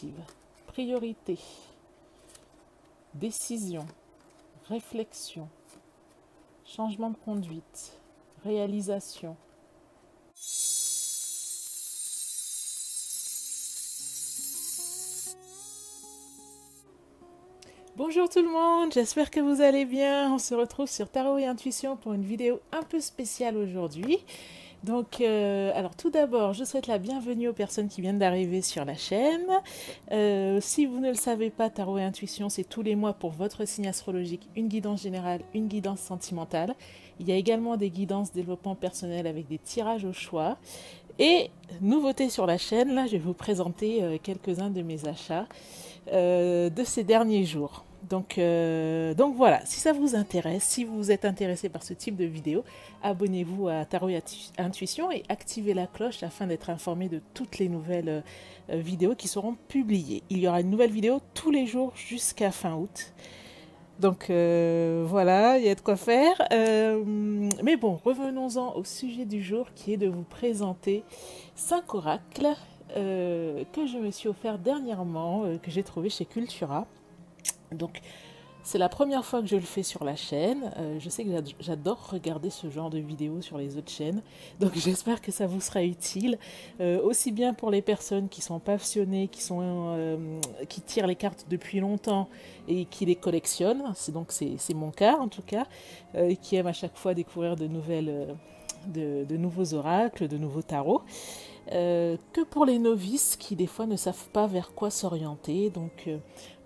positive, priorité, décision, réflexion, changement de conduite, réalisation. Bonjour tout le monde, j'espère que vous allez bien. On se retrouve sur Tarot et Intuition pour une vidéo un peu spéciale aujourd'hui. Donc, alors tout d'abord, je souhaite la bienvenue aux personnes qui viennent d'arriver sur la chaîne. Si vous ne le savez pas, Tarot et Intuition, c'est tous les mois pour votre signe astrologique, une guidance générale, une guidance sentimentale. Il y a également des guidances développement personnel avec des tirages au choix. Et nouveauté sur la chaîne, là, je vais vous présenter quelques-uns de mes achats de ces derniers jours. Donc voilà, si ça vous intéresse, si vous êtes intéressé par ce type de vidéo, abonnez-vous à Tarot et Intuition et activez la cloche afin d'être informé de toutes les nouvelles vidéos qui seront publiées. Il y aura une nouvelle vidéo tous les jours jusqu'à fin août. Donc voilà, il y a de quoi faire. Mais bon, revenons-en au sujet du jour qui est de vous présenter 5 oracles que je me suis offert dernièrement, que j'ai trouvé chez Cultura. Donc c'est la première fois que je le fais sur la chaîne. Je sais que j'adore regarder ce genre de vidéos sur les autres chaînes. Donc j'espère que ça vous sera utile. Aussi bien pour les personnes qui sont passionnées, qui tirent les cartes depuis longtemps et qui les collectionnent. C'est mon cas en tout cas. Qui aiment à chaque fois découvrir de nouveaux oracles, de nouveaux tarots. Que pour les novices qui des fois ne savent pas vers quoi s'orienter. Donc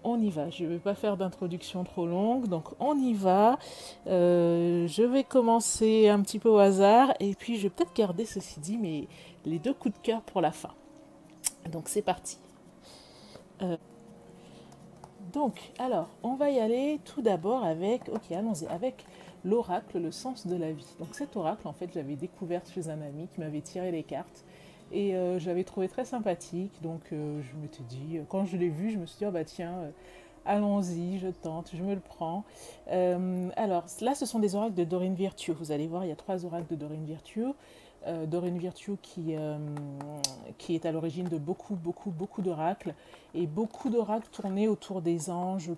on y va. Je ne vais pas faire d'introduction trop longue, donc on y va. Je vais commencer un petit peu au hasard et puis je vais peut-être garder, ceci dit, les 2 coups de cœur pour la fin. Donc c'est parti. Alors, on va y aller tout d'abord avec, allons-y, avec l'oracle, le sens de la vie. Donc cet oracle, en fait, j'avais découvert chez un ami qui m'avait tiré les cartes. Et je l'avais trouvé très sympathique, donc je m'étais dit, quand je l'ai vu, je me suis dit, oh bah tiens, allons-y, je tente, je me le prends. Alors là, ce sont des oracles de Doreen Virtue. Vous allez voir, il y a 3 oracles de Doreen Virtue. Doreen Virtue qui est à l'origine de beaucoup d'oracles, et beaucoup d'oracles tournés autour des anges,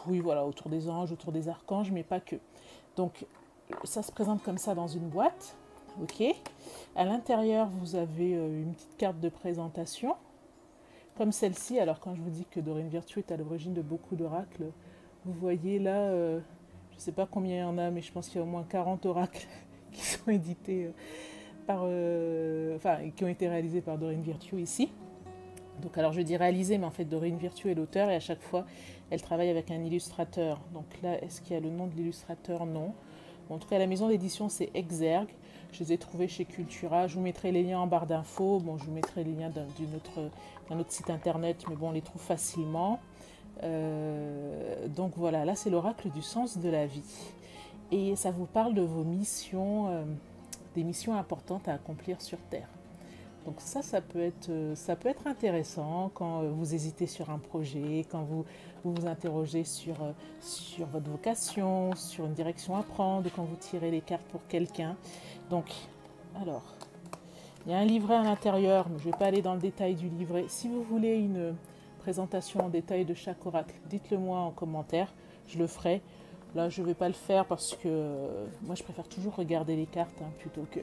oui voilà, autour des anges, autour des archanges, mais pas que. Donc ça se présente comme ça dans une boîte. Ok. À l'intérieur, vous avez une petite carte de présentation, comme celle-ci. Alors, quand je vous dis que Doreen Virtue est à l'origine de beaucoup d'oracles, vous voyez là, je ne sais pas combien il y en a, mais je pense qu'il y a au moins 40 oracles qui sont édités qui ont été réalisés par Doreen Virtue ici. Donc, alors je dis réalisé, mais en fait, Doreen Virtue est l'auteur et à chaque fois, elle travaille avec un illustrateur. Donc là, est-ce qu'il y a le nom de l'illustrateur? Non. En tout cas, la maison d'édition, c'est Exergue. Je les ai trouvés chez Cultura. Je vous mettrai les liens en barre d'infos. Bon, je vous mettrai les liens d'un autre site internet, mais bon, on les trouve facilement. Donc voilà, là, c'est l'oracle du sens de la vie. Et ça vous parle de vos missions, des missions importantes à accomplir sur Terre. Donc ça peut être intéressant quand vous hésitez sur un projet, quand vous interrogez sur votre vocation, sur une direction à prendre, quand vous tirez les cartes pour quelqu'un. Donc, alors, il y a un livret à l'intérieur, mais je ne vais pas aller dans le détail du livret. Si vous voulez une présentation en détail de chaque oracle, dites-le moi en commentaire, je le ferai. Là, je ne vais pas le faire parce que moi, je préfère toujours regarder les cartes plutôt que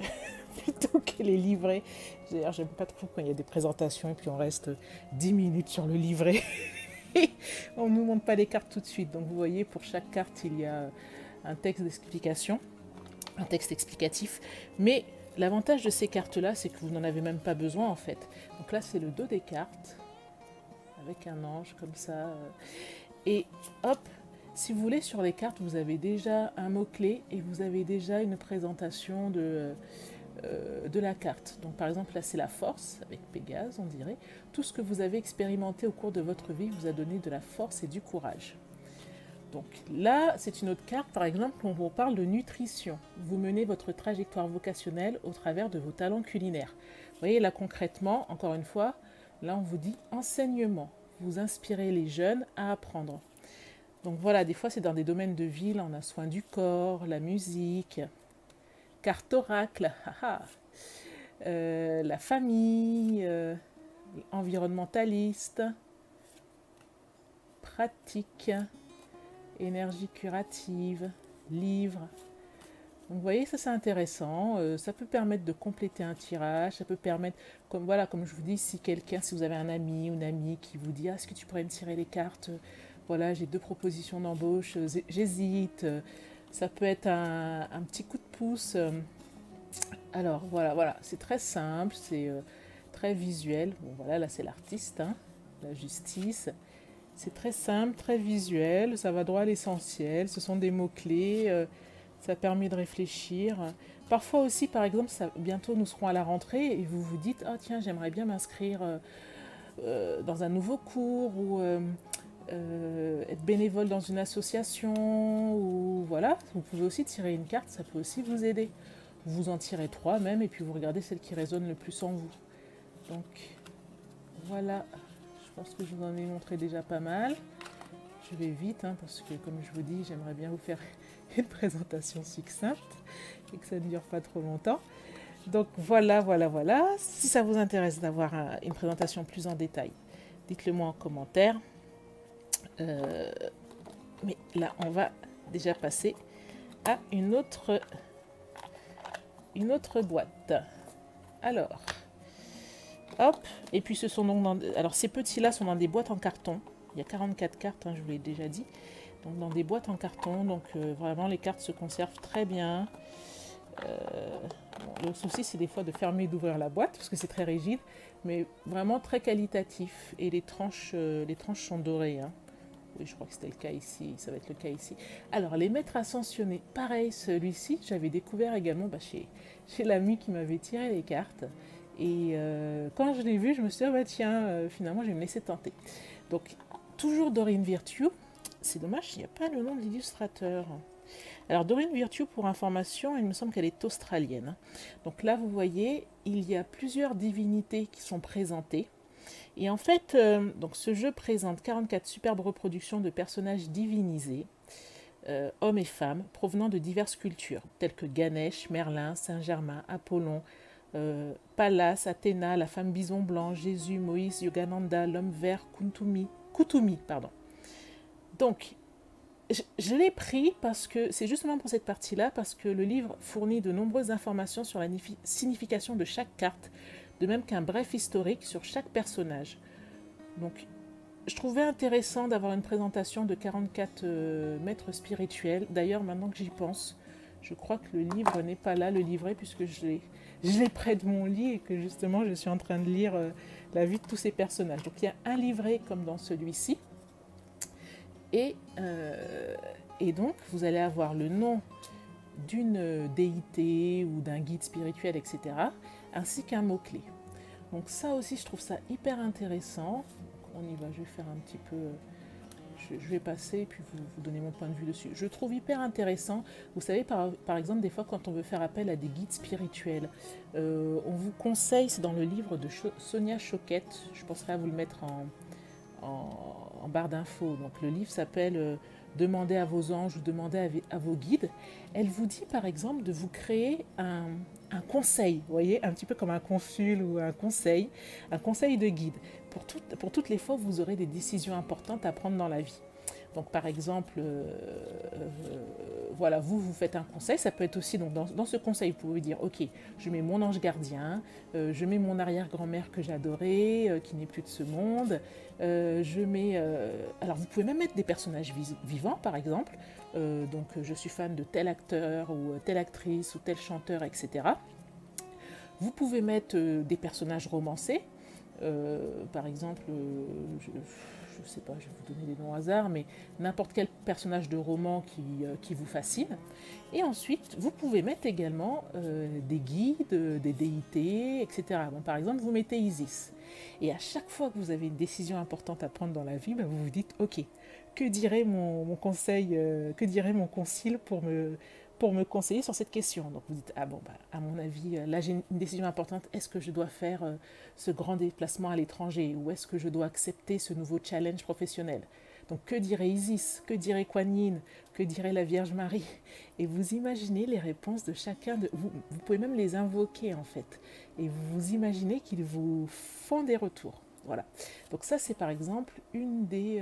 les livrets. D'ailleurs, j'aime pas trop quand il y a des présentations et puis on reste 10 minutes sur le livret. On ne nous montre pas les cartes tout de suite. Donc, vous voyez, pour chaque carte, il y a un texte d'explication, un texte explicatif. Mais l'avantage de ces cartes-là, c'est que vous n'en avez même pas besoin, en fait. Donc là, c'est le dos des cartes, avec un ange comme ça. Et hop! Si vous voulez, sur les cartes, vous avez déjà un mot-clé et vous avez déjà une présentation de la carte. Donc par exemple, là c'est la force, avec Pégase, on dirait. Tout ce que vous avez expérimenté au cours de votre vie vous a donné de la force et du courage. Donc là, c'est une autre carte, par exemple, où on vous parle de nutrition. Vous menez votre trajectoire vocationnelle au travers de vos talents culinaires. Vous voyez, là concrètement, encore une fois, là on vous dit enseignement. Vous inspirez les jeunes à apprendre. Donc voilà, des fois c'est dans des domaines de vie, là on a soin du corps, la musique, carte oracle, la famille, environnementaliste, pratique, énergie curative, livre. Donc vous voyez, ça c'est intéressant, ça peut permettre de compléter un tirage, ça peut permettre, comme, voilà, comme je vous dis, si vous avez un ami ou une amie qui vous dit « Ah, est-ce que tu pourrais me tirer les cartes? Voilà, j'ai 2 propositions d'embauche, j'hésite. » Ça peut être un petit coup de pouce. Alors voilà, c'est très simple, c'est très visuel. Bon voilà, là c'est l'artiste, hein, la justice. C'est très simple, très visuel, ça va droit à l'essentiel, ce sont des mots-clés, ça permet de réfléchir. Parfois aussi, par exemple, bientôt nous serons à la rentrée et vous vous dites « Ah tiens, j'aimerais bien m'inscrire dans un nouveau cours ou être bénévole dans une association. » Ou voilà, vous pouvez aussi tirer une carte, ça peut aussi vous aider. Vous en tirez 3 même et puis vous regardez celle qui résonne le plus en vous. Donc voilà. Je pense que je vous en ai montré déjà pas mal. Je vais vite, hein, parce que comme je vous dis, j'aimerais bien vous faire une présentation succincte et que ça ne dure pas trop longtemps. Donc voilà. Si ça vous intéresse d'avoir une présentation plus en détail, dites-le moi en commentaire. Mais là, on va déjà passer à une autre boîte. Alors... Hop, et puis ce sont donc alors ces petits-là sont dans des boîtes en carton. Il y a 44 cartes, hein, je vous l'ai déjà dit. Donc dans des boîtes en carton, donc vraiment les cartes se conservent très bien. Bon, le souci c'est des fois de fermer et d'ouvrir la boîte parce que c'est très rigide, mais vraiment très qualitatif. Et les tranches sont dorées. Hein. Oui, je crois que c'était le cas ici, ça va être le cas ici. Alors les maîtres ascensionnés, pareil, celui-ci j'avais découvert également chez l'ami qui m'avait tiré les cartes. Et quand je l'ai vu, je me suis dit, ah bah tiens, finalement, je vais me laisser tenter. Donc, toujours Dorine Virtue. C'est dommage, il n'y a pas le nom de l'illustrateur. Alors, Dorine Virtue, pour information, il me semble qu'elle est australienne. Donc là, vous voyez, il y a plusieurs divinités qui sont présentées. Et en fait, donc ce jeu présente 44 superbes reproductions de personnages divinisés, hommes et femmes, provenant de diverses cultures, telles que Ganesh, Merlin, Saint-Germain, Apollon, Pallas, Athéna, la femme bison blanc, Jésus, Moïse, Yogananda, l'homme vert, Kutumi, pardon. Donc, je l'ai pris parce que, c'est justement pour cette partie-là, parce que le livre fournit de nombreuses informations sur la signification de chaque carte, de même qu'un bref historique sur chaque personnage. Donc, je trouvais intéressant d'avoir une présentation de 44 maîtres spirituels. D'ailleurs, maintenant que j'y pense, je crois que le livre n'est pas là, le livret, puisque je l'ai près de mon lit et que justement je suis en train de lire la vie de tous ces personnages. Donc il y a un livret comme dans celui-ci. Et donc vous allez avoir le nom d'une déité ou d'un guide spirituel, etc. ainsi qu'un mot-clé. Donc ça aussi je trouve ça hyper intéressant. Donc, on y va, je vais faire un petit peu... Je vais passer et puis vous donner mon point de vue dessus. Je trouve hyper intéressant. Vous savez, par exemple, des fois, quand on veut faire appel à des guides spirituels, on vous conseille, c'est dans le livre de Sonia Choquette, je penserai à vous le mettre en barre d'infos. Donc, le livre s'appelle Demandez à vos anges ou demandez à vos guides. Elle vous dit, par exemple, de vous créer un conseil, vous voyez, un petit peu comme un consul ou un conseil de guide. Pour toutes les fois, vous aurez des décisions importantes à prendre dans la vie. Donc, par exemple, voilà, vous faites un conseil. Ça peut être aussi, donc, dans ce conseil, vous pouvez dire, ok, je mets mon ange gardien, je mets mon arrière-grand-mère que j'adorais, qui n'est plus de ce monde. Alors, vous pouvez même mettre des personnages vivants, par exemple. Donc, je suis fan de tel acteur ou telle actrice ou tel chanteur, etc. Vous pouvez mettre des personnages romancés. Par exemple, je ne sais pas, je vais vous donner des noms au hasard, mais n'importe quel personnage de roman qui vous fascine. Et ensuite, vous pouvez mettre également des guides, des déités, etc. Bon, par exemple, vous mettez Isis. Et à chaque fois que vous avez une décision importante à prendre dans la vie, ben vous vous dites, ok, que dirait mon conseil, que dirait mon concile pour me conseiller sur cette question. Donc vous dites, ah bon, bah, à mon avis, là j'ai une décision importante, est-ce que je dois faire ce grand déplacement à l'étranger ou est-ce que je dois accepter ce nouveau challenge professionnel? Donc que dirait Isis, que dirait Kuan Yin, que dirait la Vierge Marie? Et vous imaginez les réponses de chacun de vous. Vous pouvez même les invoquer en fait. Et vous imaginez qu'ils vous font des retours. Voilà. Donc ça, c'est par exemple des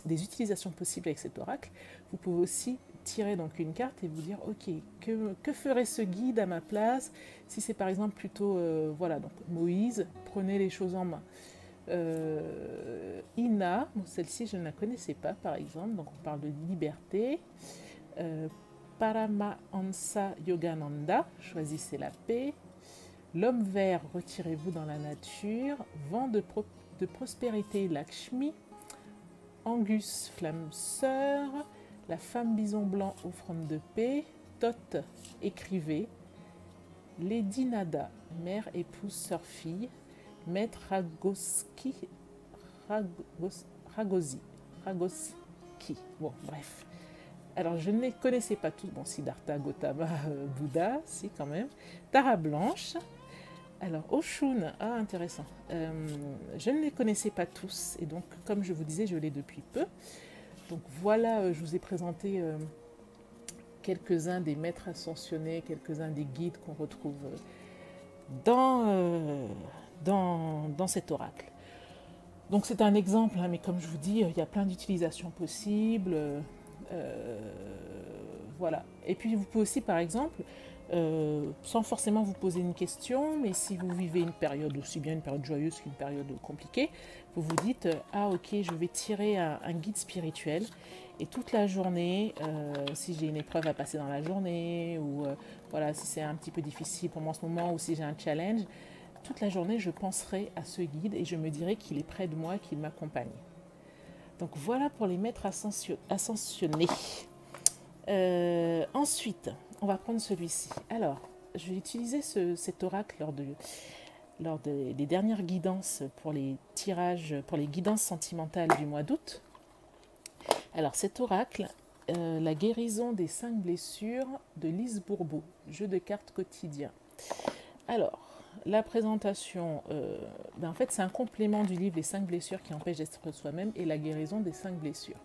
utilisations possibles avec cet oracle. Vous pouvez aussi tirer donc une carte et vous dire, ok, que ferait ce guide à ma place si c'est par exemple plutôt, voilà, donc Moïse, prenez les choses en main. Ina, bon, celle-ci je ne la connaissais pas par exemple, donc on parle de liberté. Euh, Paramahansa Yogananda, choisissez la paix. L'homme vert, retirez-vous dans la nature. Vent de prospérité, Lakshmi. Angus, flamme sœur. La femme bison blanc, offrande de paix. Thoth, écrivez. Lady Nada, mère, épouse, sœur, fille. Maître Ragoski, Ragosi, Ragoski. Bon, bref. Alors, je ne les connaissais pas tous. Bon, Siddhartha, Gautama, Bouddha, si, quand même. Tara Blanche. Alors, Oshun, ah, intéressant. Je ne les connaissais pas tous. Et donc, comme je vous disais, je l'ai depuis peu. Donc, voilà, je vous ai présenté quelques-uns des maîtres ascensionnés, quelques-uns des guides qu'on retrouve dans cet oracle. Donc c'est un exemple, hein, mais comme je vous dis, il y a plein d'utilisations possibles. Voilà. Et puis vous pouvez aussi, par exemple, sans forcément vous poser une question, mais si vous vivez une période, aussi bien une période joyeuse qu'une période compliquée, vous vous dites, ah ok, je vais tirer un guide spirituel, et toute la journée, si j'ai une épreuve à passer dans la journée, ou voilà, si c'est un petit peu difficile pour moi en ce moment, ou si j'ai un challenge, toute la journée, je penserai à ce guide et je me dirai qu'il est près de moi, qu'il m'accompagne. Donc voilà pour les maîtres ascensionnés. Ensuite, on va prendre celui-ci. Alors, je vais utiliser cet oracle lors des dernières guidances pour les tirages, pour les guidances sentimentales du mois d'août. Alors, cet oracle, la guérison des 5 blessures de Lise Bourbeau, jeu de cartes quotidien. Alors, la présentation, en fait, c'est un complément du livre Les 5 blessures qui empêchent d'être soi-même et la guérison des 5 blessures.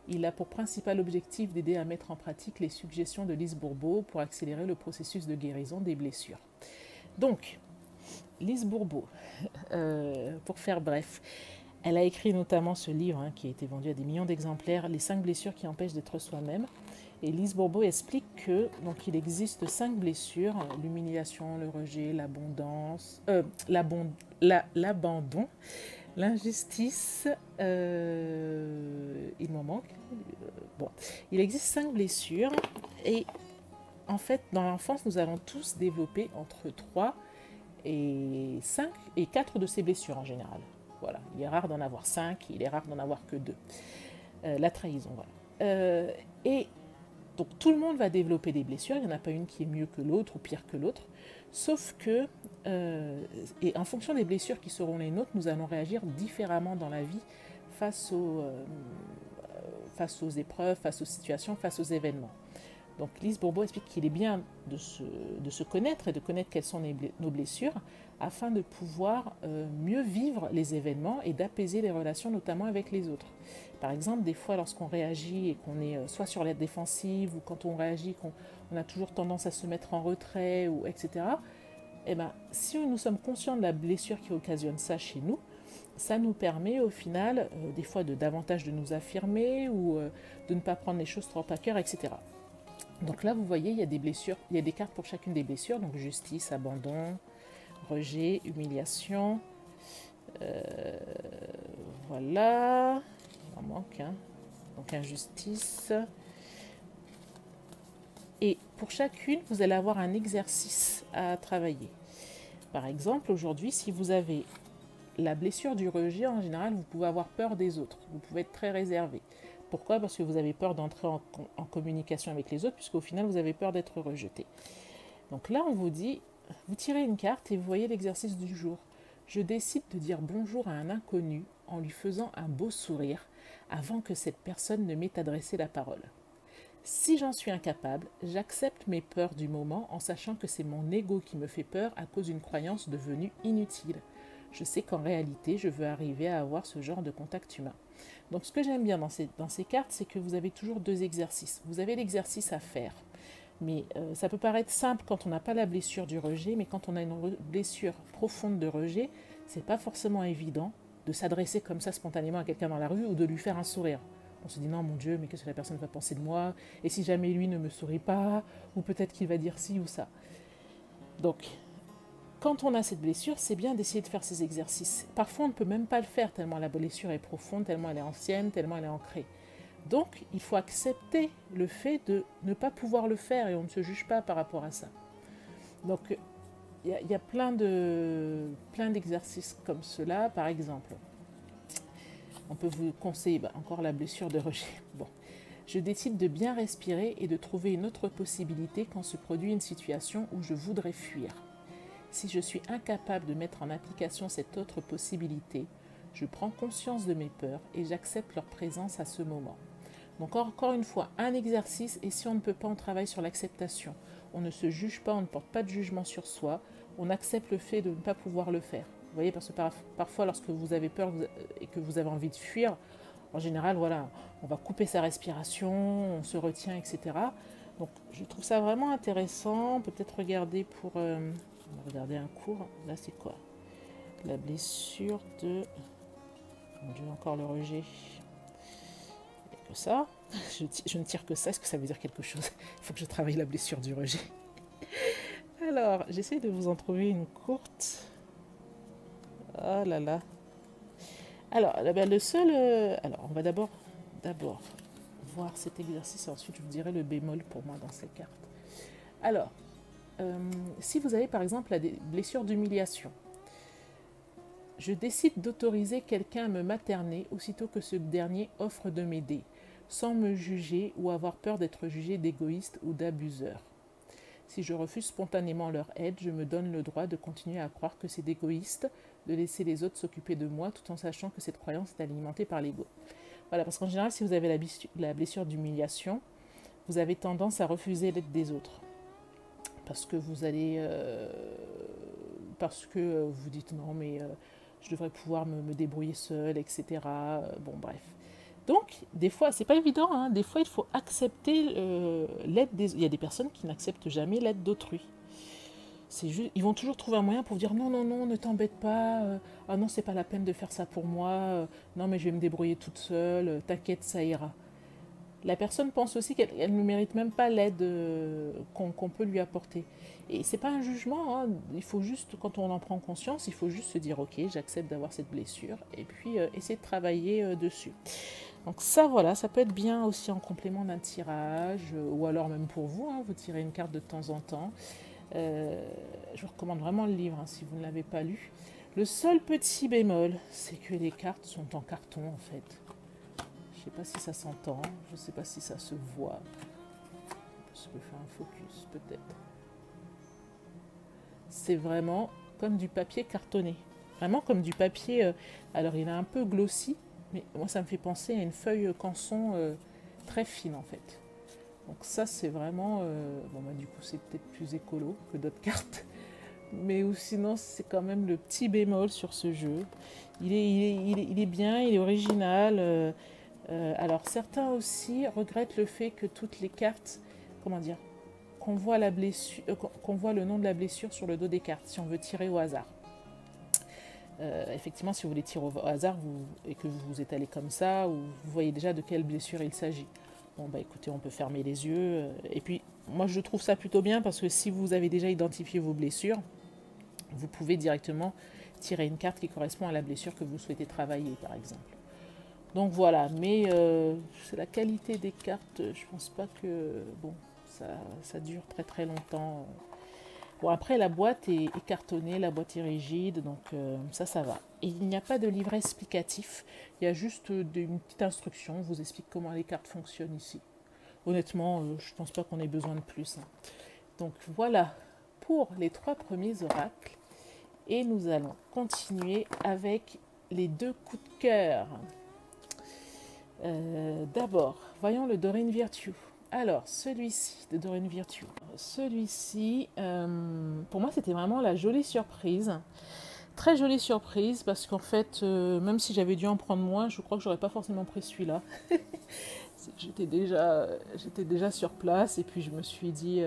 Il a pour principal objectif d'aider à mettre en pratique les suggestions de Lise Bourbeau pour accélérer le processus de guérison des blessures. Donc, Lise Bourbeau, pour faire bref, elle a écrit notamment ce livre qui a été vendu à des millions d'exemplaires, Les 5 blessures qui empêchent d'être soi-même. Et Lise Bourbeau explique que donc il existe 5 blessures, l'humiliation, le rejet, l'abondance, l'abandon, l'injustice, il m'en manque. Bon, il existe 5 blessures et en fait dans l'enfance nous allons tous développer entre 3 et 5 et 4 de ces blessures en général. Voilà, il est rare d'en avoir 5, il est rare d'en avoir que 2. La trahison, voilà. Et donc tout le monde va développer des blessures, il n'y en a pas une qui est mieux que l'autre ou pire que l'autre, sauf que, et en fonction des blessures qui seront les nôtres, nous allons réagir différemment dans la vie face aux épreuves, face aux situations, face aux événements. Donc Lise Bourbeau explique qu'il est bien de se connaître et de connaître quelles sont nos blessures afin de pouvoir mieux vivre les événements et d'apaiser les relations notamment avec les autres. Par exemple, des fois lorsqu'on réagit et qu'on est soit sur la défensive ou quand on réagit qu'on a toujours tendance à se mettre en retrait, ou etc. Eh ben, si nous sommes conscients de la blessure qui occasionne ça chez nous, ça nous permet au final des fois davantage de nous affirmer ou de ne pas prendre les choses trop à cœur, etc. Donc là, vous voyez, il y a des blessures, il y a des cartes pour chacune des blessures, donc justice, abandon, rejet, humiliation. Voilà, il en manque un. Donc injustice. Et pour chacune, vous allez avoir un exercice à travailler. Par exemple, aujourd'hui, si vous avez la blessure du rejet, en général, vous pouvez avoir peur des autres. Vous pouvez être très réservé. Pourquoi ? Parce que vous avez peur d'entrer en communication avec les autres, puisqu'au final, vous avez peur d'être rejeté. Donc là, on vous dit, vous tirez une carte et vous voyez l'exercice du jour. Je décide de dire bonjour à un inconnu en lui faisant un beau sourire avant que cette personne ne m'ait adressé la parole. Si j'en suis incapable, j'accepte mes peurs du moment en sachant que c'est mon ego qui me fait peur à cause d'une croyance devenue inutile. Je sais qu'en réalité, je veux arriver à avoir ce genre de contact humain. Donc ce que j'aime bien dans ces cartes, c'est que vous avez toujours 2 exercices. Vous avez l'exercice à faire. Mais ça peut paraître simple quand on n'a pas la blessure du rejet, mais quand on a une blessure profonde de rejet, c'est pas forcément évident de s'adresser comme ça spontanément à quelqu'un dans la rue ou de lui faire un sourire. On se dit non mon Dieu, mais qu'est-ce que la personne va penser de moi? Et si jamais lui ne me sourit pas? Ou peut-être qu'il va dire ci ou ça. Donc, quand on a cette blessure, c'est bien d'essayer de faire ces exercices. Parfois, on ne peut même pas le faire tellement la blessure est profonde, tellement elle est ancienne, tellement elle est ancrée. Donc, il faut accepter le fait de ne pas pouvoir le faire et on ne se juge pas par rapport à ça. Donc, il y a plein d'exercices comme cela. Par exemple, on peut vous conseiller encore la blessure de rejet. Bon, je décide de bien respirer et de trouver une autre possibilité quand se produit une situation où je voudrais fuir. Si je suis incapable de mettre en application cette autre possibilité, je prends conscience de mes peurs et j'accepte leur présence à ce moment. Donc encore une fois, un exercice, et si on ne peut pas, on travaille sur l'acceptation. On ne se juge pas, on ne porte pas de jugement sur soi, on accepte le fait de ne pas pouvoir le faire. Vous voyez, parce que parfois lorsque vous avez peur et que vous avez envie de fuir, en général, voilà, on va couper sa respiration, on se retient, etc. Donc je trouve ça vraiment intéressant, peut-être regarder pour... on va regarder un cours, là c'est quoi? La blessure de... Mon Dieu, encore le rejet. Que ça, je ne tire que ça, est-ce que ça veut dire quelque chose? Il faut que je travaille la blessure du rejet. Alors, j'essaie de vous en trouver une courte. Oh là là. Alors, le seul... alors, on va d'abord voir cet exercice et ensuite je vous dirai le bémol pour moi dans ces cartes. Alors, si vous avez par exemple la blessure d'humiliation, je décide d'autoriser quelqu'un à me materner aussitôt que ce dernier offre de m'aider, sans me juger ou avoir peur d'être jugé d'égoïste ou d'abuseur. Si je refuse spontanément leur aide, je me donne le droit de continuer à croire que c'est égoïste, de laisser les autres s'occuper de moi, tout en sachant que cette croyance est alimentée par l'ego. Voilà, parce qu'en général, si vous avez la blessure d'humiliation, vous avez tendance à refuser l'aide des autres. Parce que vous allez... parce que vous dites non, mais... je devrais pouvoir me débrouiller seule, etc. Bon, bref. Donc, des fois, c'est pas évident, hein, des fois, il faut accepter l'aide des... Il y a des personnes qui n'acceptent jamais l'aide d'autrui. C'est juste, ils vont toujours trouver un moyen pour dire non, non, non, ne t'embête pas, ah non, c'est pas la peine de faire ça pour moi, non, mais je vais me débrouiller toute seule, t'inquiète, ça ira. La personne pense aussi qu'elle ne mérite même pas l'aide qu'on peut lui apporter. Et c'est pas un jugement, hein. Il faut juste, quand on en prend conscience, il faut juste se dire ok, j'accepte d'avoir cette blessure et puis essayer de travailler dessus. Donc ça voilà, ça peut être bien aussi en complément d'un tirage ou alors même pour vous, hein, vous tirez une carte de temps en temps. Je vous recommande vraiment le livre hein, si vous ne l'avez pas lu. Le seul petit bémol, c'est que les cartes sont en carton en fait. Je ne sais pas si ça s'entend, je ne sais pas si ça se voit. Je peux faire un focus peut-être. C'est vraiment comme du papier cartonné. Vraiment comme du papier. Alors il est un peu glossy, mais moi ça me fait penser à une feuille canson très fine en fait. Donc ça c'est vraiment... bon bah du coup c'est peut-être plus écolo que d'autres cartes. Mais ou sinon c'est quand même le petit bémol sur ce jeu. Il est bien, il est original. Alors certains aussi regrettent le fait que toutes les cartes, comment dire, qu'on voit la blessure, qu'on voit le nom de la blessure sur le dos des cartes, si on veut tirer au hasard. Effectivement, si vous voulez tirer au hasard et que vous vous étalez comme ça, ou vous voyez déjà de quelle blessure il s'agit. Bon bah écoutez, on peut fermer les yeux. Et puis moi je trouve ça plutôt bien parce que si vous avez déjà identifié vos blessures, vous pouvez directement tirer une carte qui correspond à la blessure que vous souhaitez travailler par exemple. Donc voilà, mais c'est la qualité des cartes, je pense pas que bon, ça dure très très longtemps. Bon après la boîte est cartonnée, la boîte est rigide, donc ça va. Et il n'y a pas de livret explicatif, il y a juste une petite instruction, on vous explique comment les cartes fonctionnent ici. Honnêtement, je pense pas qu'on ait besoin de plus. Hein. Donc voilà pour les 3 premiers oracles. Et nous allons continuer avec les 2 coups de cœur. D'abord, voyons le Doreen Virtue. Alors, celui-ci de Doreen Virtue. Celui-ci, pour moi, c'était vraiment la jolie surprise. Très jolie surprise, parce qu'en fait, même si j'avais dû en prendre moins, je crois que j'aurais pas forcément pris celui-là. j'étais déjà sur place et puis je me suis dit,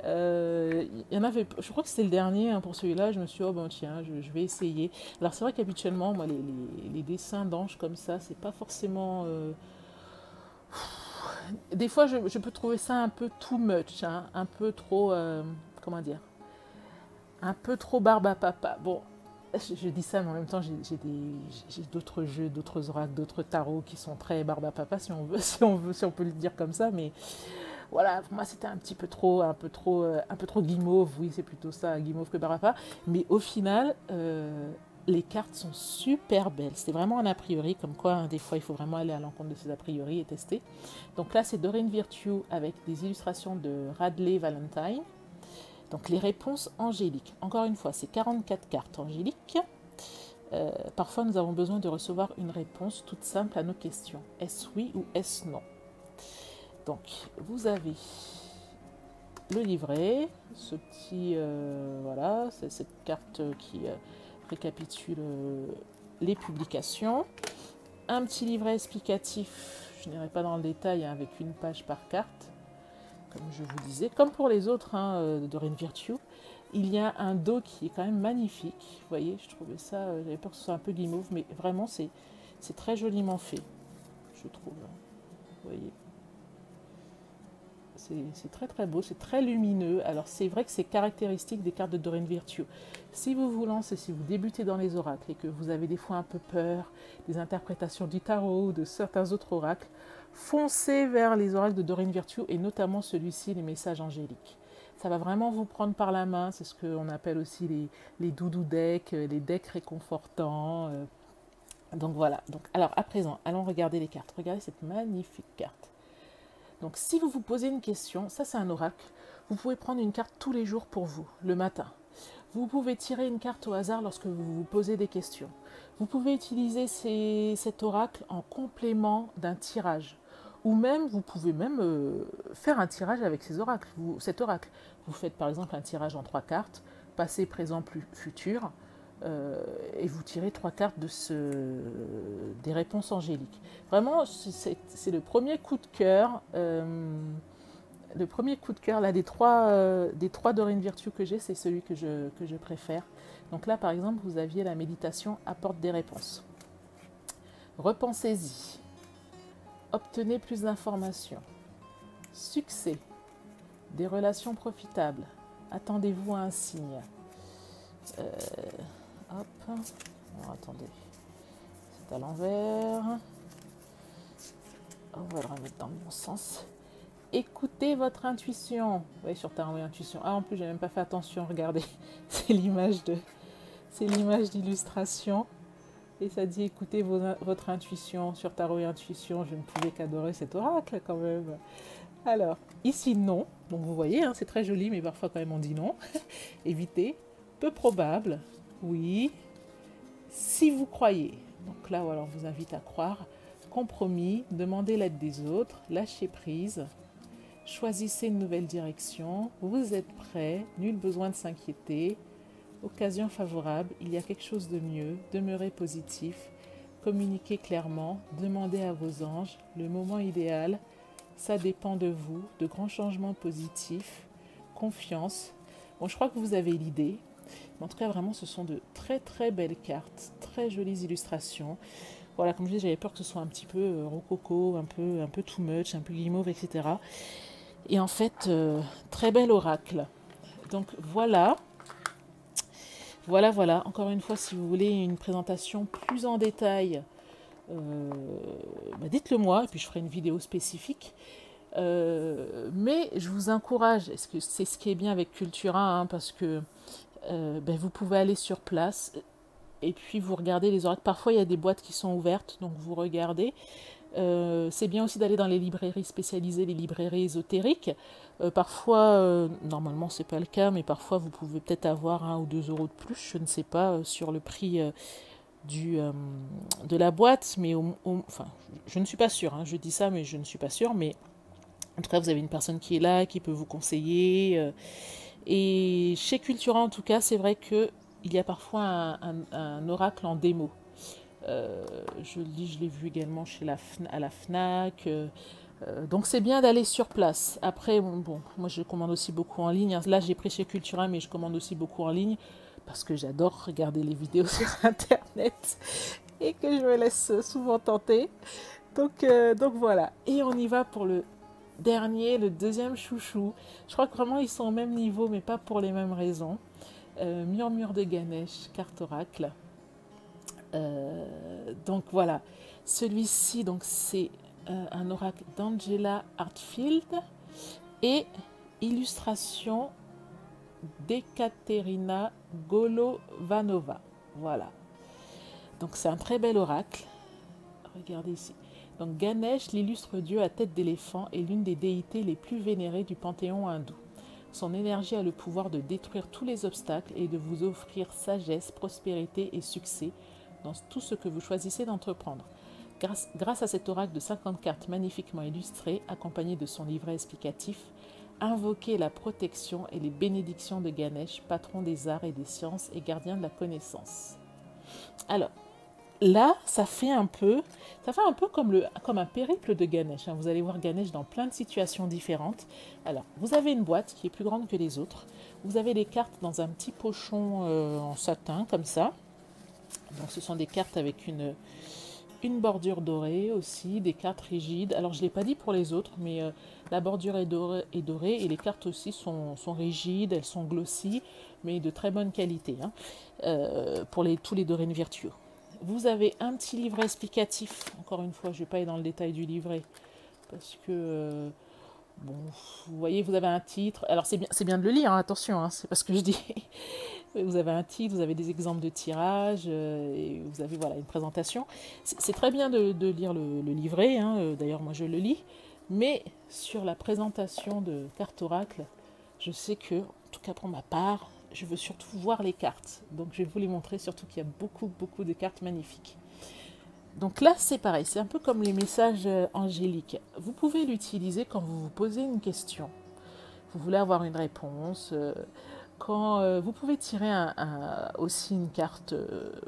il y en avait, je crois que c'était le dernier hein, pour celui-là, je me suis dit, oh ben tiens, je vais essayer. Alors c'est vrai qu'habituellement, moi, les dessins d'anges comme ça, c'est pas forcément... Des fois, je peux trouver ça un peu too much, hein, un peu trop, comment dire, un peu trop barbe à papa. Bon, je dis ça, mais en même temps, j'ai d'autres jeux, d'autres oracles, d'autres tarots qui sont très barbe à papa, si on veut, si on peut le dire comme ça. Mais voilà, pour moi, c'était un petit peu trop, un peu trop guimauve. Oui, c'est plutôt ça, guimauve que barbe à papa. Mais au final, les cartes sont super belles. C'est vraiment un a priori, comme quoi, hein, des fois, il faut vraiment aller à l'encontre de ces a priori et tester. Donc là, c'est Doreen Virtue avec des illustrations de Radley Valentine. Donc les réponses angéliques. Encore une fois, c'est 44 cartes angéliques. Parfois, nous avons besoin de recevoir une réponse toute simple à nos questions. Est-ce oui ou est-ce non? Donc, vous avez le livret, ce petit, voilà, c'est cette carte qui récapitule les publications. Un petit livret explicatif, je n'irai pas dans le détail, hein, avec une page par carte. Comme je vous disais, comme pour les autres hein, de Doreen Virtue, il y a un dos qui est quand même magnifique. Vous voyez, je trouvais ça, j'avais peur que ce soit un peu guimauve, mais vraiment c'est très joliment fait, je trouve. Vous voyez, c'est très très beau, c'est très lumineux. Alors c'est vrai que c'est caractéristique des cartes de Doreen Virtue. Si vous vous lancez, si vous débutez dans les oracles et que vous avez des fois un peu peur des interprétations du tarot ou de certains autres oracles, foncez vers les oracles de Doreen Virtue et notamment celui-ci, les messages angéliques. Ça va vraiment vous prendre par la main, c'est ce qu'on appelle aussi les doudou decks, les decks réconfortants. Donc voilà. Donc, alors à présent, allons regarder les cartes. Regardez cette magnifique carte. Donc si vous vous posez une question, ça c'est un oracle, vous pouvez prendre une carte tous les jours pour vous, le matin. Vous pouvez tirer une carte au hasard lorsque vous vous posez des questions. Vous pouvez utiliser cet oracle en complément d'un tirage. Ou même, vous pouvez même faire un tirage avec cet oracle. Vous faites par exemple un tirage en 3 cartes, passé, présent, futur, et vous tirez 3 cartes des réponses angéliques. Vraiment, c'est le premier coup de cœur. Le premier coup de cœur là, des trois Doreen Virtue que j'ai, c'est celui que je préfère. Donc là, par exemple, vous aviez la méditation apporte des réponses. Repensez-y. Obtenez plus d'informations. Succès. Des relations profitables. Attendez-vous à un signe. Hop. Alors, attendez. C'est à l'envers. On va le remettre dans le bon sens. Écoutez votre intuition. Vous voyez sur Tarot et Intuition. Ah, en plus, j'ai même pas fait attention. Regardez. C'est l'image d'illustration. Et ça dit écoutez votre intuition sur Tarot et Intuition. Je ne pouvais qu'adorer cet oracle quand même. Alors, ici non. Donc vous voyez, hein, c'est très joli, mais parfois quand même on dit non. Évitez. Peu probable. Oui. Si vous croyez. Donc là, voilà, on vous invite à croire. Compromis. Demandez l'aide des autres. Lâchez prise. Choisissez une nouvelle direction. Vous êtes prêt. Nul besoin de s'inquiéter. Occasion favorable, il y a quelque chose de mieux, demeurez positif, communiquez clairement, demandez à vos anges, le moment idéal, ça dépend de vous, de grands changements positifs, confiance. Bon, je crois que vous avez l'idée, mais en tout cas, vraiment, ce sont de très très belles cartes, très jolies illustrations. Voilà, comme je disais, j'avais peur que ce soit un petit peu rococo, un peu too much, un peu guimauve, etc. Et en fait, très bel oracle. Donc voilà. Voilà, encore une fois, si vous voulez une présentation plus en détail, dites-le moi, et puis je ferai une vidéo spécifique. Mais je vous encourage, c'est ce qui est bien avec Cultura, hein, parce que vous pouvez aller sur place, et puis vous regardez les oracles. Parfois, il y a des boîtes qui sont ouvertes, donc vous regardez. C'est bien aussi d'aller dans les librairies spécialisées, les librairies ésotériques. Parfois, normalement c'est pas le cas, mais parfois vous pouvez peut-être avoir 1 ou 2 euros de plus, je ne sais pas, sur le prix de la boîte, mais enfin, je ne suis pas sûre, hein, je dis ça, mais je ne suis pas sûre, mais en tout cas vous avez une personne qui est là, qui peut vous conseiller. Et chez Cultura en tout cas, c'est vrai qu'il y a parfois un oracle en démo. Je le lis, je l'ai vu également chez à la FNAC. Donc c'est bien d'aller sur place. Après, bon, moi je commande aussi beaucoup en ligne. Là j'ai pris chez Cultura, mais je commande aussi beaucoup en ligne parce que j'adore regarder les vidéos sur Internet et que je me laisse souvent tenter. Donc voilà. Et on y va pour le dernier, le deuxième chouchou. Je crois que vraiment ils sont au même niveau, mais pas pour les mêmes raisons. Murmure de Ganesh, carte oracle. Donc voilà. Celui-ci, donc c'est un oracle d'Angela Hartfield et illustration d'Ekaterina Golovanova. Voilà. Donc c'est un très bel oracle. Regardez ici. Donc Ganesh, l'illustre dieu à tête d'éléphant, est l'une des déités les plus vénérées du panthéon hindou. Son énergie a le pouvoir de détruire tous les obstacles et de vous offrir sagesse, prospérité et succès dans tout ce que vous choisissez d'entreprendre. Grâce à cet oracle de 50 cartes magnifiquement illustrées, accompagné de son livret explicatif, invoquez la protection et les bénédictions de Ganesh, patron des arts et des sciences et gardien de la connaissance. Alors, là, ça fait un peu comme un périple de Ganesh. Vous allez voir Ganesh dans plein de situations différentes. Alors, vous avez une boîte qui est plus grande que les autres. Vous avez les cartes dans un petit pochon en satin, comme ça. Donc, ce sont des cartes avec une bordure dorée aussi, des cartes rigides. Alors, je ne l'ai pas dit pour les autres, mais la bordure est dorée et les cartes aussi sont rigides, elles sont glossy, mais de très bonne qualité pour tous les dorés virtueux. Vous avez un petit livret explicatif. Encore une fois, je ne vais pas aller dans le détail du livret parce que, bon, vous voyez, vous avez un titre. Alors, c'est bien de le lire, attention, c'est pas ce que je dis. Vous avez un titre, vous avez des exemples de tirage et vous avez voilà, une présentation. C'est très bien de lire le livret, d'ailleurs, moi je le lis. Mais sur la présentation de cartes oracle, je sais que, en tout cas pour ma part, je veux surtout voir les cartes. Donc je vais vous les montrer, surtout qu'il y a beaucoup, beaucoup de cartes magnifiques. Donc là, c'est pareil, c'est un peu comme les messages angéliques. Vous pouvez l'utiliser quand vous vous posez une question. Vous voulez avoir une réponse. Quand vous pouvez tirer aussi une carte,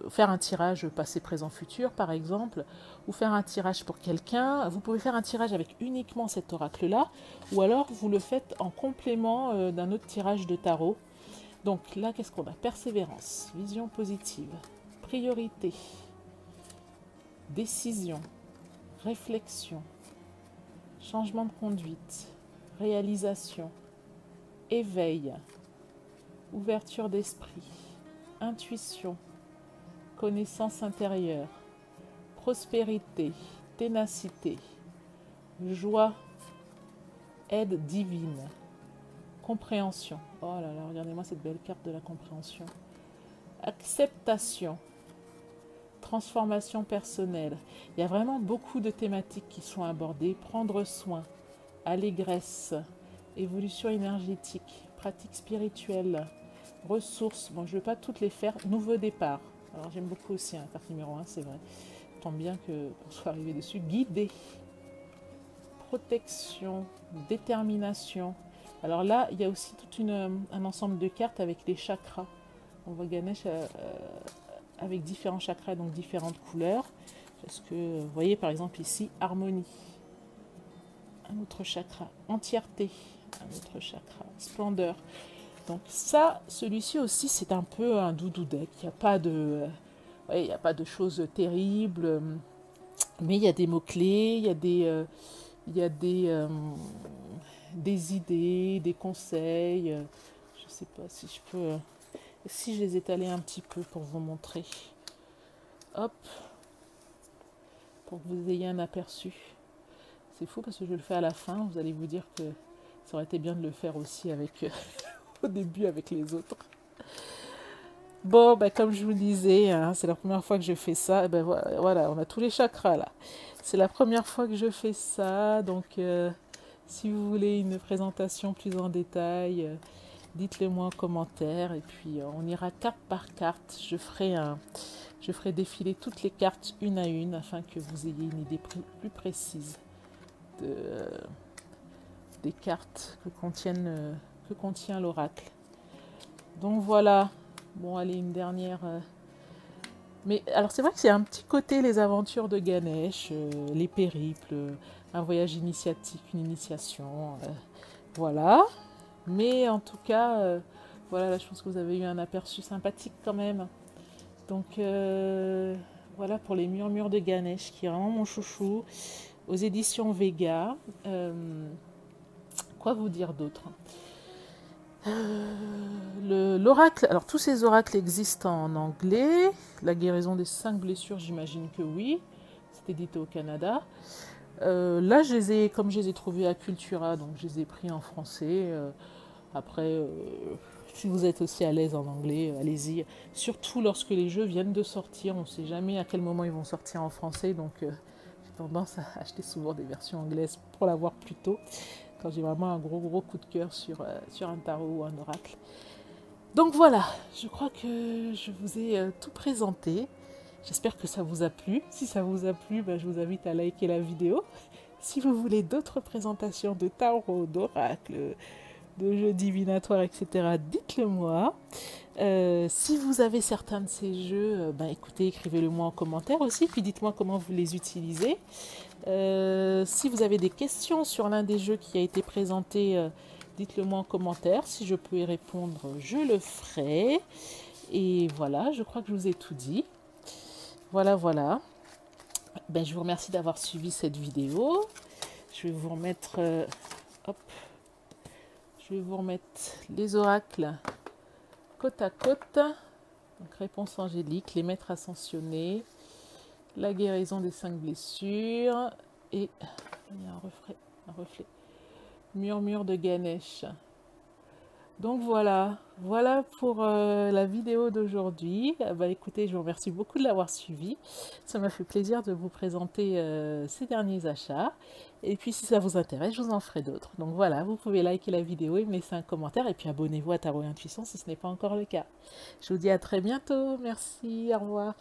faire un tirage passé, présent, futur, par exemple, ou faire un tirage pour quelqu'un. Vous pouvez faire un tirage avec uniquement cet oracle-là, ou alors vous le faites en complément d'un autre tirage de tarot. Donc là, qu'est-ce qu'on a? Persévérance, vision positive, priorité, décision, réflexion, changement de conduite, réalisation, éveil, ouverture d'esprit, intuition, connaissance intérieure, prospérité, ténacité, joie, aide divine, compréhension. Oh là là, regardez-moi cette belle carte de la compréhension. Acceptation, transformation personnelle. Il y a vraiment beaucoup de thématiques qui sont abordées. Prendre soin, allégresse, évolution énergétique, pratique spirituelle, ressources. Bon, je ne vais pas toutes les faire. Nouveau départ. Alors j'aime beaucoup aussi, carte numéro 1, c'est vrai. Tant bien qu'on soit arrivé dessus. Guider, protection, détermination. Alors là, il y a aussi tout un ensemble de cartes avec les chakras. On voit Ganesh avec différents chakras, donc différentes couleurs. Parce que, vous voyez par exemple ici, harmonie. Un autre chakra. Entièreté. Un autre chakra. Splendeur. Donc ça, celui-ci aussi, c'est un peu un doudou deck. Il n'y a pas de choses terribles. Mais il y a des mots-clés, il y a des idées, des conseils. Je ne sais pas si je peux... Si je les étalais un petit peu pour vous montrer. Hop. Pour que vous ayez un aperçu. C'est fou parce que je le fais à la fin. Vous allez vous dire que ça aurait été bien de le faire aussi avec au début avec les autres. Bon, comme je vous le disais, c'est la première fois que je fais ça. Voilà, on a tous les chakras là. C'est la première fois que je fais ça. Donc, si vous voulez une présentation plus en détail, dites-le moi en commentaire. Et puis, on ira carte par carte. Je ferai défiler toutes les cartes une à une afin que vous ayez une idée plus précise des cartes que contient l'oracle. Donc voilà. Bon, allez, une dernière Mais alors c'est vrai que c'est un petit côté les aventures de Ganesh, les périples, un voyage initiatique, une initiation, voilà. Mais en tout cas, voilà, là je pense que vous avez eu un aperçu sympathique quand même. Donc voilà pour les murmures de Ganesh, qui est vraiment mon chouchou, aux éditions Vega. Quoi vous dire d'autre? L'oracle, alors tous ces oracles existent en anglais. La guérison des 5 blessures, j'imagine que oui. C'est édité au Canada. Là, comme je les ai trouvés à Cultura, donc je les ai pris en français. Après, si vous êtes aussi à l'aise en anglais, allez-y. Surtout lorsque les jeux viennent de sortir, on ne sait jamais à quel moment ils vont sortir en français, donc j'ai tendance à acheter souvent des versions anglaises pour l'avoir plus tôt, quand j'ai vraiment un gros coup de cœur sur un tarot ou un oracle. Donc voilà, je crois que je vous ai tout présenté. J'espère que ça vous a plu. Si ça vous a plu, je vous invite à liker la vidéo. Si vous voulez d'autres présentations de tarot, d'oracle, de jeux divinatoires, etc., dites-le moi. Si vous avez certains de ces jeux, écoutez, écrivez-le moi en commentaire aussi, puis dites-moi comment vous les utilisez. Si vous avez des questions sur l'un des jeux qui a été présenté, dites-le moi en commentaire. Si je peux y répondre, je le ferai. Et voilà, je crois que je vous ai tout dit. Voilà. Je vous remercie d'avoir suivi cette vidéo. Je vais vous remettre, je vais vous remettre les oracles côte à côte. Donc réponse angélique, les maîtres ascensionnés, la guérison des 5 blessures et il y a un reflet, murmure de Ganesh. Donc voilà pour la vidéo d'aujourd'hui. Écoutez, je vous remercie beaucoup de l'avoir suivi. Ça m'a fait plaisir de vous présenter ces derniers achats. Et puis si ça vous intéresse, je vous en ferai d'autres. Donc voilà, vous pouvez liker la vidéo et me laisser un commentaire. Et puis abonnez-vous à Tarot et Intuition si ce n'est pas encore le cas. Je vous dis à très bientôt. Merci, au revoir.